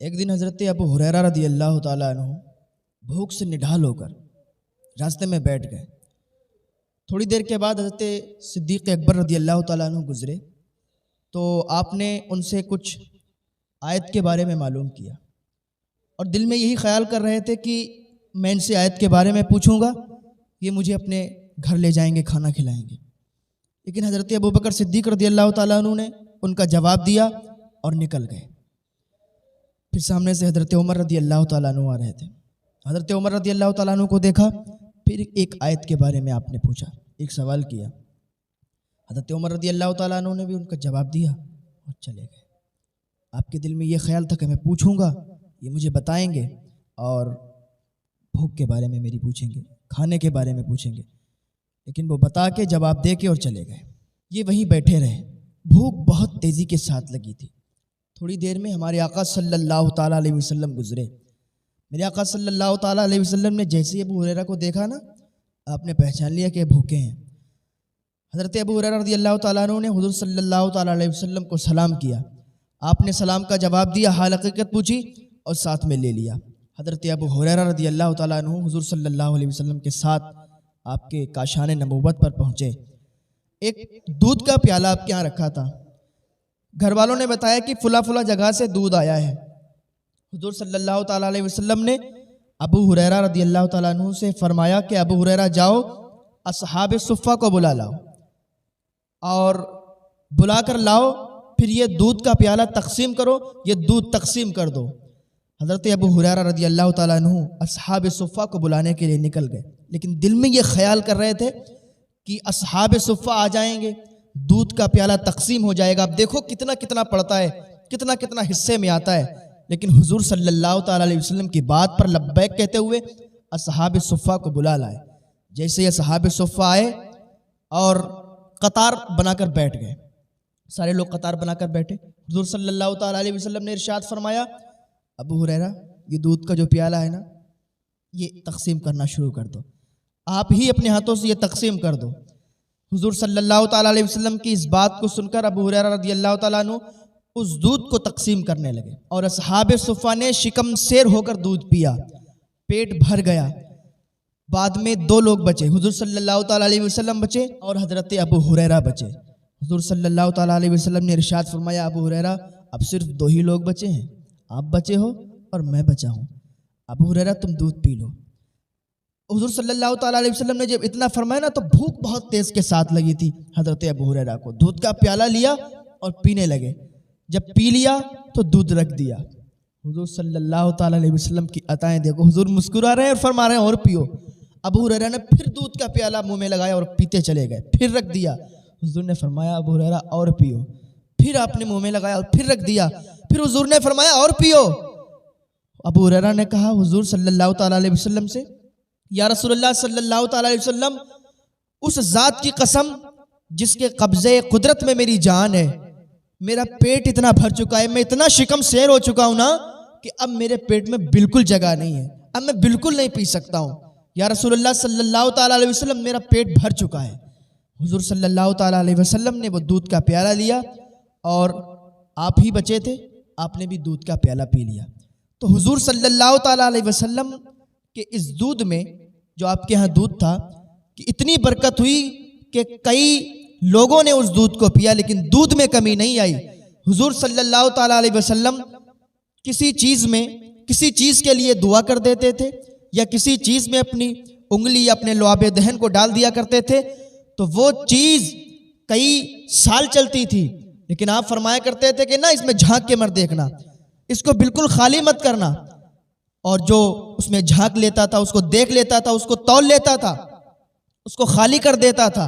ایک دن حضرت ابو ہریرہ رضی اللہ تعالیٰ عنہ بھوک سے نڈھال ہو کر راستے میں بیٹھ گئے۔ تھوڑی دیر کے بعد حضرت صدیق اکبر رضی اللہ تعالیٰ عنہ گزرے تو آپ نے ان سے کچھ آیت کے بارے میں معلوم کیا، اور دل میں یہی خیال کر رہے تھے کہ میں ان سے آیت کے بارے میں پوچھوں گا، یہ مجھے اپنے گھر لے جائیں گے، کھانا کھلائیں گے۔ لیکن حضرت ابوبکر صدیق رضی اللہ تعالیٰ عنہ نے ان کا جواب دیا اور نکل گئے۔ پھر سامنے سے حضرت عمر رضی اللہ تعالیٰ عنہ آ رہے تھے۔ حضرت عمر رضی اللہ تعالیٰ عنہ کو دیکھا، پھر ایک آیت کے بارے میں آپ نے پوچھا، ایک سوال کیا۔ حضرت عمر رضی اللہ تعالیٰ عنہ نے بھی ان کا جواب دیا اور چلے گئے۔ آپ کے دل میں یہ خیال تھا کہ میں پوچھوں گا، یہ مجھے بتائیں گے اور بھوک کے بارے میں میری پوچھیں گے، کھانے کے بارے میں پوچھیں گے، لیکن وہ بتا کے جواب دے کے اور چلے گئے۔ یہ وہیں بیٹھے رہے۔ بھوک بہت تیزی کے ساتھ لگی تھی۔ تھوڑی دیر میں ہمارے آقا صلی اللہ تعالیٰ علیہ وسلم گزرے۔ میرے آقا صلی اللہ تعالیٰ علیہ وسلم نے جیسے ابو ہریرہ کو دیکھا نا، آپ نے پہچان لیا کہ بھوکے ہیں۔ حضرت ابو ہریرہ رضی اللہ تعالیٰ عنہ نے حضور صلی اللہ تعالیٰ علیہ وسلم کو سلام کیا۔ آپ نے سلام کا جواب دیا، حال حقیقت پوچھی اور ساتھ میں لے لیا۔ حضرت ابو ہریرہ رضی اللہ تعالیٰ عنہ حضور صلی اللہ علیہ وسلم کے ساتھ آپ کے کاشان نبوت پر پہنچے۔ ایک دودھ کا پیالہ آپ کے یہاں رکھا تھا۔ گھر والوں نے بتایا کہ فلاں جگہ سے دودھ آیا ہے۔ حضور صلی اللہ تعالیٰ علیہ وسلم نے ابو ہریرہ رضی اللہ تعالیٰ عنہ سے فرمایا کہ ابو ہریرہ جاؤ، اصحاب صفہ کو بلا لاؤ اور بلا کر لاؤ، پھر یہ دودھ کا پیالہ تقسیم کرو، یہ دودھ تقسیم کر دو۔ حضرت ابو ہریرہ رضی اللہ تعالیٰ عنہ اصحاب صفہ کو بلانے کے لیے نکل گئے، لیکن دل میں یہ خیال کر رہے تھے کہ اصحاب صفہ آ جائیں گے، دودھ کا پیالہ تقسیم ہو جائے گا۔ اب دیکھو کتنا کتنا پڑتا ہے، کتنا کتنا حصے میں آتا ہے، لیکن حضور صلی اللہ تعالیٰ علیہ وسلم کی بات پر لبیک کہتے ہوئے اصحاب صفہ کو بلا لائے۔ جیسے یہ اصحاب صفہ آئے اور قطار بنا کر بیٹھ گئے، سارے لوگ قطار بنا کر بیٹھے۔ حضور صلی اللہ تعالیٰ علیہ وسلم نے ارشاد فرمایا، ابو ہریرہ یہ دودھ کا جو پیالہ ہے نا، یہ تقسیم کرنا شروع کر دو، آپ ہی اپنے ہاتھوں سے یہ تقسیم کر دو۔ حضور صلی اللہ تعالیٰ علیہ وسلم کی اس بات کو سن کر ابو ہریرہ رضی اللہ تعالیٰ عنہ اس دودھ کو تقسیم کرنے لگے، اور اصحاب صفہ نے شکم سیر ہو کر دودھ پیا، پیٹ بھر گیا۔ بعد میں دو لوگ بچے، حضور صلی اللہ تعالیٰ علیہ وسلم بچے اور حضرت ابو ہریرہ بچے۔ حضور صلی اللہ تعالیٰ علیہ وسلم نے ارشاد فرمایا، ابو ہریرہ اب صرف دو ہی لوگ بچے ہیں، آپ بچے ہو اور میں بچا ہوں، ابو ہریرہ تم دودھ پی لو۔ حضور صلی اللہ تعالیٰ علیہ وسلم نے جب اتنا فرمایا نا، تو بھوک بہت تیز کے ساتھ لگی تھی حضرت ابو ہریرہ کو۔ دودھ کا پیالہ لیا اور پینے لگے۔ جب پی لیا تو دودھ رکھ دیا۔ حضور صلی اللہ تعالیٰ علیہ وسلم کی عطائیں دیکھو، حضور مسکرا رہے ہیں اور فرما رہے ہیں اور پیو۔ ابو ہریرہ نے پھر دودھ کا پیالہ منہ میں لگایا اور پیتے چلے گئے، پھر رکھ دیا۔ حضور نے فرمایا، ابو ہریرہ اور پیو۔ پھر آپ نے منہ میں لگایا اور پھر رکھ دیا۔ پھر حضور نے فرمایا، اور پیو۔ ابو ہریرہ نے کہا حضور صلی اللہ تعالیٰ علیہ وسلم سے، یا رسول اللہ صلی اللہ تعالیٰ علیہ وسلم، اس ذات کی قسم جس کے قبضے قدرت میں میری جان ہے، میرا پیٹ اتنا بھر چکا ہے، میں اتنا شکم سیر ہو چکا ہوں نا کہ اب میرے پیٹ میں بالکل جگہ نہیں ہے، اب میں بالکل نہیں پی سکتا ہوں۔ یا رسول اللہ صلی اللہ تعالیٰ علیہ وسلم، میرا پیٹ بھر چکا ہے۔ حضور صلی اللہ تعالیٰ علیہ وسلم نے وہ دودھ کا پیالہ لیا، اور آپ ہی بچے تھے، آپ نے بھی دودھ کا پیالہ پی لیا۔ تو حضور صلی اللہ تعالیٰ علیہ وسلم کہ اس دودھ میں، جو آپ کے ہاں دودھ تھا، کہ اتنی برکت ہوئی کہ کئی لوگوں نے اس دودھ کو پیا، لیکن دودھ میں کمی نہیں آئی۔ حضور صلی اللہ تعالیٰ علیہ وسلم کسی چیز کے لیے دعا کر دیتے تھے، یا کسی چیز میں اپنی انگلی یا اپنے لعاب دہن کو ڈال دیا کرتے تھے، تو وہ چیز کئی سال چلتی تھی، لیکن آپ فرمایا کرتے تھے کہ نہ، اس میں جھانک کے مت دیکھنا، اس کو بالکل خالی مت کرنا۔ اور جو اس میں جھانک لیتا تھا، اس کو دیکھ لیتا تھا، اس کو تول لیتا تھا، اس کو خالی کر دیتا تھا،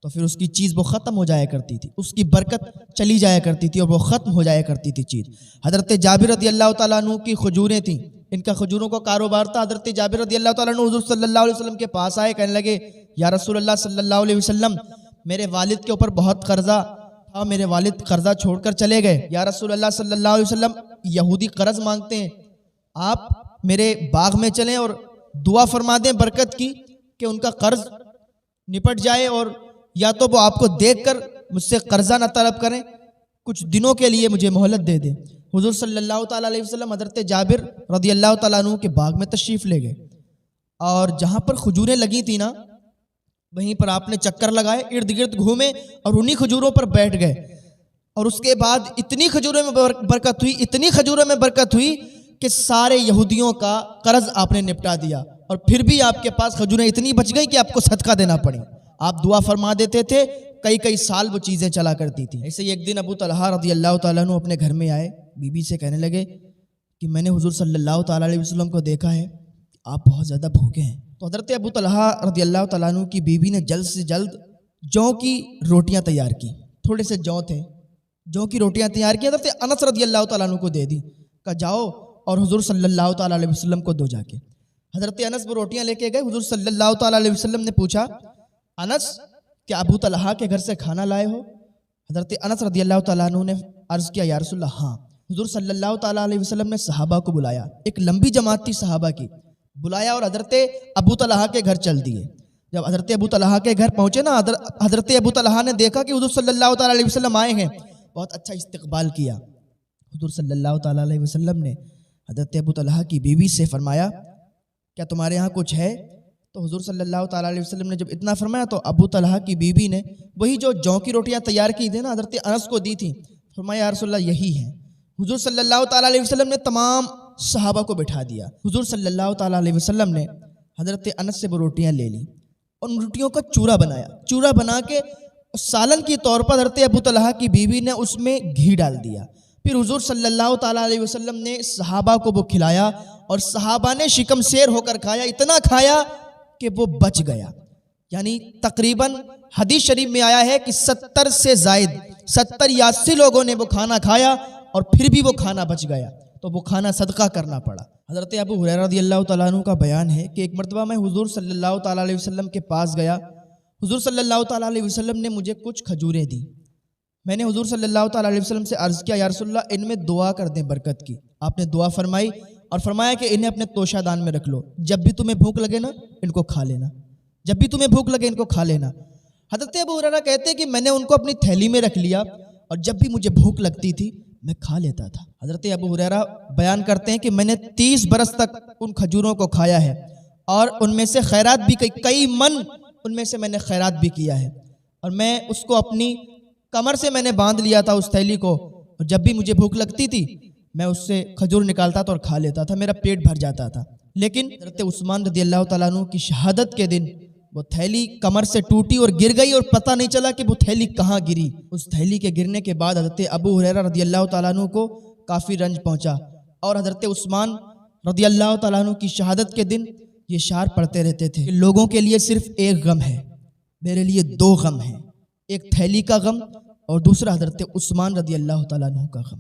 تو پھر اس کی چیز وہ ختم ہو جایا کرتی تھی، اس کی برکت چلی جایا کرتی تھی اور وہ ختم ہو جایا کرتی تھی چیز۔ حضرت جابر رضی اللہ تعالیٰ عنہ کی کھجوریں تھیں، ان کا کھجوروں کا کاروبار تھا۔ حضرت جابر رضی اللہ تعالیٰ عنہ حضور صلی اللہ علیہ وسلم کے پاس آئے، کہنے لگے، یا رسول اللہ صلی اللہ علیہ وسلم، میرے والد کے اوپر بہت قرضہ تھا، میرے والد قرضہ چھوڑ کر چلے گئے۔ یا رسول اللہ صلی اللہ علیہ وسلم، یہودی قرض مانگتے ہیں، آپ میرے باغ میں چلیں اور دعا فرما دیں برکت کی کہ ان کا قرض نپٹ جائے، اور یا تو وہ آپ کو دیکھ کر مجھ سے قرضہ نہ طلب کریں، کچھ دنوں کے لیے مجھے مہلت دے دیں۔ حضور صلی اللہ تعالیٰ علیہ وسلم حضرت جابر رضی اللہ تعالیٰ عنہ کے باغ میں تشریف لے گئے، اور جہاں پر کھجوریں لگی تھیں نا، وہیں پر آپ نے چکر لگائے، ارد گرد گھومے اور انہی کھجوروں پر بیٹھ گئے، اور اس کے بعد اتنی کھجوروں میں برکت ہوئی، اتنی کھجوروں میں برکت ہوئی کہ سارے یہودیوں کا قرض آپ نے نپٹا دیا، اور پھر بھی آپ کے پاس کھجوریں اتنی بچ گئی کہ آپ کو صدقہ دینا پڑی۔ آپ دعا فرما دیتے تھے، کئی سال وہ چیزیں چلا کرتی تھیں۔ ایسے ہی ایک دن ابو طلحہ رضی اللہ تعالیٰ عنہ اپنے گھر میں آئے، بی بی سے کہنے لگے کہ میں نے حضور صلی اللہ تعالیٰ علیہ وسلم کو دیکھا ہے، آپ بہت زیادہ بھوکے ہیں۔ تو حضرت ابو طلحہ رضی اللہ تعالیٰ عنہ کی بیوی نے جلد سے جلد جو کی روٹیاں تیار کی، تھوڑے سے جو تھے، جو کی روٹیاں تیار کی، حضرت انس رضی اللہ تعالیٰ عنہ کو دے دی، کہا جاؤ اور حضور صلی اللہ تعالیٰ علیہ وسلم کو دو جا کے۔ حضرت انس وہ روٹیاں لے کے گئے، حضور صلی اللہ تعالیٰ علیہ وسلم نے پوچھا، انس کیا ابو طلحہ کے گھر سے کھانا لائے ہو؟ حضرت انس رضی اللہ تعالیٰ عنہ نے عرض کیا، یا رسول اللہ ہاں۔ حضور صلی اللہ تعالیٰ علیہ وسلم نے صحابہ کو بلایا، ایک لمبی جماعت تھی صحابہ کی، بلایا اور حضرت ابو طلحہ کے گھر چل دیے۔ جب حضرت ابو طلحہ کے گھر پہنچے نا، حضرت ابو طلحہ نے دیکھا کہ حضور صلی اللہ تعالیٰ علیہ وسلم آئے ہیں، بہت اچھا استقبال کیا۔ حضور صلی اللہ تعالیٰ علیہ وسلم نے حضرت ابو طلحہ کی بیوی سے فرمایا، کیا تمہارے ہاں کچھ ہے؟ تو حضور صلی اللہ تعالیٰ علیہ وسلم نے جب اتنا فرمایا تو ابو طلحہ کی بیوی نے وہی جو کی روٹیاں تیار کی تھیں نا، حضرت انس کو دی تھیں، فرمایا یا رسول اللہ یہی ہے۔ حضور صلی اللہ تعالیٰ علیہ وسلم نے تمام صحابہ کو بٹھا دیا۔ حضور صلی اللہ تعالیٰ علیہ وسلم نے حضرت انس سے وہ روٹیاں لے لیں، ان روٹیوں کا چورا بنایا، چورا بنا کے سالن کی طور پر حضرت ابو طلحہ کی بیوی نے اس میں گھی ڈال دیا۔ پھر حضور صلی اللہ تعالیٰ علیہ وسلم نے صحابہ کو وہ کھلایا، اور صحابہ نے شکم سیر ہو کر کھایا، اتنا کھایا کہ وہ بچ گیا۔ یعنی تقریباً حدیث شریف میں آیا ہے کہ 70 سے زائد 70-80 لوگوں نے وہ کھانا کھایا، اور پھر بھی وہ کھانا بچ گیا، تو وہ کھانا صدقہ کرنا پڑا۔ حضرت ابو ہریرہ رضی اللہ تعالیٰ عنہ کا بیان ہے کہ ایک مرتبہ میں حضور صلی اللہ تعالیٰ علیہ وسلم کے پاس گیا، حضور صلی اللہ تعالیٰ علیہ وسلم نے مجھے کچھ کھجوریں دی۔ میں نے حضور صلی اللہ تعالیٰ علیہ وسلم سے عرض کیا، یا رسول اللہ ان میں دعا کر دیں برکت کی۔ آپ نے دعا فرمائی اور فرمایا کہ انہیں اپنے توشہ دان میں رکھ لو، جب بھی تمہیں بھوک لگے نا ان کو کھا لینا، جب بھی تمہیں بھوک لگے ان کو کھا لینا۔ حضرت ابو ہریرہ کہتے ہیں کہ میں نے ان کو اپنی تھیلی میں رکھ لیا، اور جب بھی مجھے بھوک لگتی تھی میں کھا لیتا تھا۔ حضرت ابو ہریرہ بیان کرتے ہیں کہ میں نے 30 برس تک ان کھجوروں کو کھایا ہے، اور ان میں سے خیرات بھی کئی من ان میں سے میں نے خیرات بھی کیا ہے، اور میں اس کو اپنی کمر سے میں نے باندھ لیا تھا اس تھیلی کو، اور جب بھی مجھے بھوک لگتی تھی میں اس سے کھجور نکالتا تھا اور کھا لیتا تھا، میرا پیٹ بھر جاتا تھا۔ لیکن حضرت عثمان رضی اللہ تعالیٰ عنہ کی شہادت کے دن وہ تھیلی کمر سے ٹوٹی اور گر گئی، اور پتہ نہیں چلا کہ وہ تھیلی کہاں گری۔ اس تھیلی کے گرنے کے بعد حضرت ابو ہریرہ رضی اللہ تعالیٰ عنہ کو کافی رنج پہنچا، اور حضرت عثمان رضی اللہ تعالیٰ عنہ کی شہادت کے دن یہ شعر پڑھتے رہتے تھے کہ لوگوں کے لیے صرف ایک غم ہے، میرے لیے 2 غم ہیں، ایک تھیلی کا غم اور دوسرا حضرت عثمان رضی اللہ تعالیٰ عنہ کا غم۔